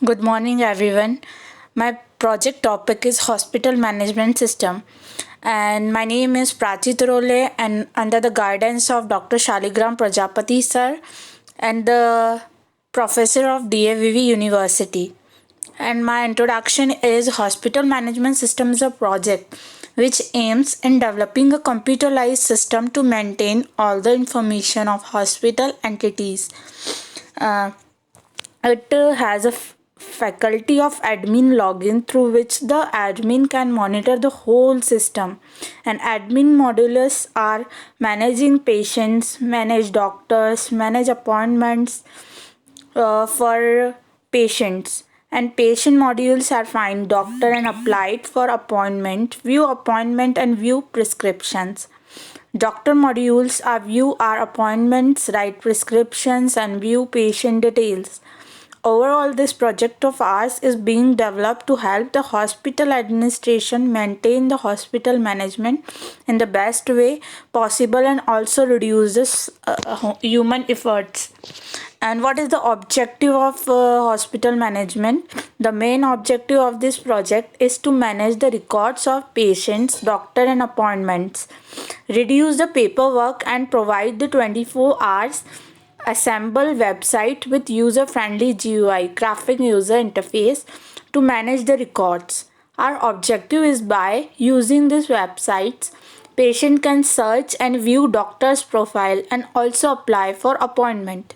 Good morning, everyone. My project topic is Hospital Management System, and my name is Prachi Turole, and under the guidance of Dr. Shaligram Prajapati sir and the professor of DAVV University. And my introduction is Hospital Management System is a project which aims in developing a computerized system to maintain all the information of hospital entities. Uh, it has a faculty of admin login through which the admin can monitor the whole system. And admin modulars are managing patients, manage doctors, manage appointments for patients. And patient modules are find doctor and applied for appointment, view appointment and view prescriptions. Doctor modules are view our appointments, write prescriptions, and view patient details. Overall, this project of ours is being developed to help the hospital administration maintain the hospital management in the best way possible and also reduces human efforts. And what is the objective of hospital management? The main objective of this project is to manage the records of patients, doctor, and appointments, reduce the paperwork, and provide the 24 hours assemble website with user-friendly GUI graphic user interface to manage the records. Our objective is by using these websites, patient can search and view doctor's profile and also apply for appointment.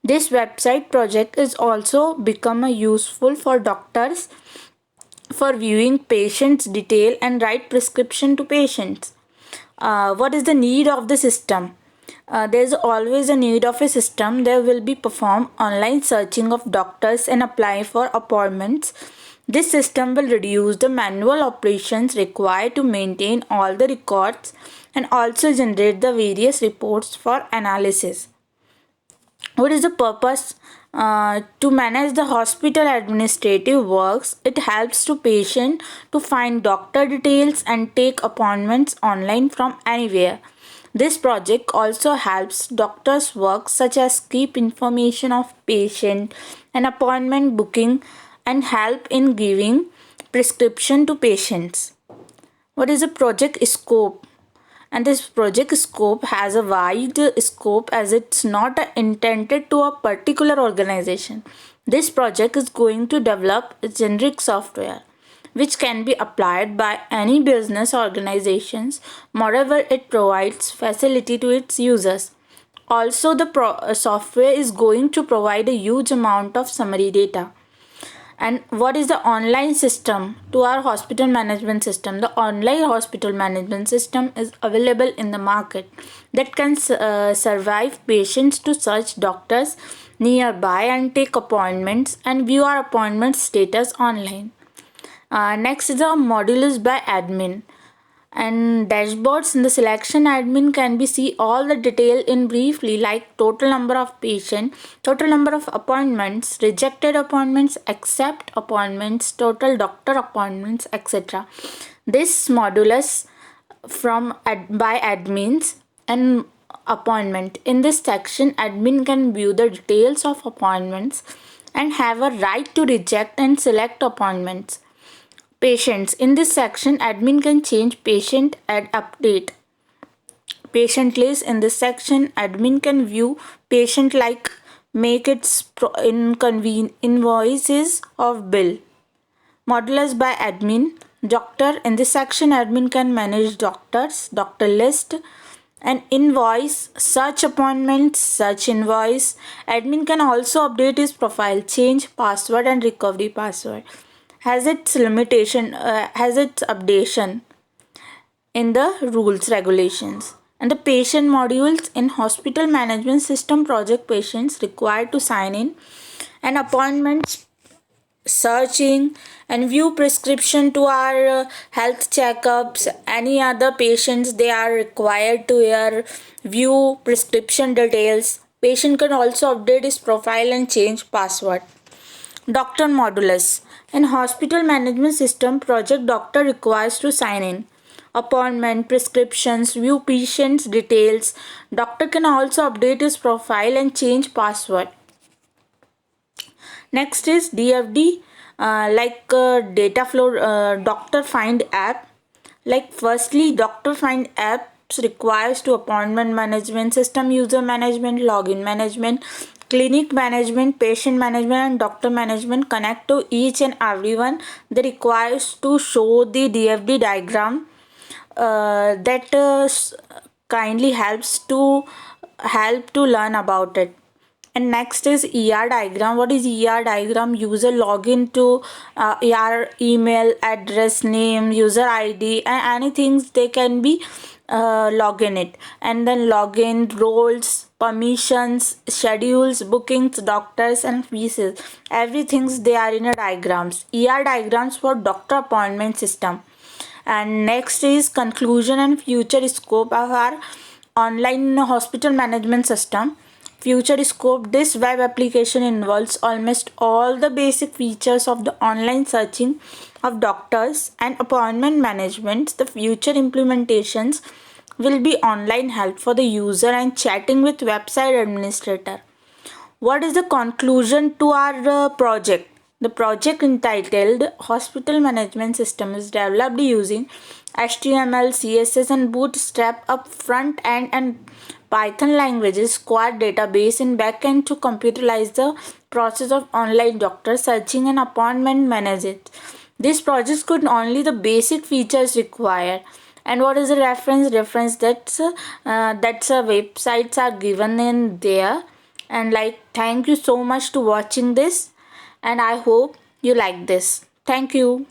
This website project is also become a useful for doctors for viewing patients detail and write prescription to patients. What is the need of the system? There's always a need of a system. There will be perform online searching of doctors and apply for appointments. This system will reduce the manual operations required to maintain all the records and also generate the various reports for analysis. What is the purpose? To manage the hospital administrative works, it helps to patient to find doctor details and take appointments online from anywhere. This project also helps doctors work such as keep information of patient and appointment booking and help in giving prescription to patients. What is the project scope? And this project scope has a wide scope as it's not intended to a particular organization. This project is going to develop a generic software which can be applied by any business organizations moreover it provides facility to its users. Also the software is going to provide a huge amount of summary data. And what is the online system to our hospital management system? The online hospital management system is available in the market that can survive patients to search doctors nearby and take appointments and view our appointment status online. Next is the modulus by admin and dashboards. In the selection, admin can be see all the detail in briefly like total number of patient, total number of appointments, rejected appointments, accept appointments, total doctor appointments, etc. This modulus by admins and appointment. In this section, admin can view the details of appointments and have a right to reject and select appointments. Patients. In this section, admin can change patient and update patient list. In this section, admin can view patient like make its invoices of bill. Modulus by admin. Doctor. In this section, admin can manage doctors, doctor list, and invoice, search appointments, search invoice. Admin can also update his profile, change password and recovery password. Has its limitation, has its updation in the rules regulations. And the patient modules in hospital management system project, patients required to sign in and appointments searching and view prescription to our health checkups. Any other patients they are required to view prescription details. Patient can also update his profile and change password. Doctor modulus. In hospital management system project, doctor requires to sign in appointment, prescriptions, view patient's details. Doctor can also update his profile and change password. Next is DFD, data flow doctor find app. Like firstly, doctor find apps requires to appointment management, system user management, login management, clinic management, patient management, and doctor management connect to each and everyone. They requires to show the DFD diagram that kindly help to learn about it. And next is ER diagram. What is ER diagram? User login to ER email, address, name, user ID, and anything they can be login it. And then login, roles, permissions, schedules, bookings, doctors, and fees. Everything's they are in a diagrams. ER diagrams for doctor appointment system. And next is conclusion and future scope of our online hospital management system. Future scope: this web application involves almost all the basic features of the online searching of doctors and appointment management. The future implementations will be online help for the user and chatting with website administrator. What is the conclusion to our project? The project entitled Hospital Management System is developed using HTML, CSS, and Bootstrap up front end and Python languages, Squad database in backend to computerize the process of online doctor searching and appointment management. This project could only the basic features required. And what is the reference? Reference that's websites are given in there. And thank you so much to watching this, and I hope you like this. Thank you.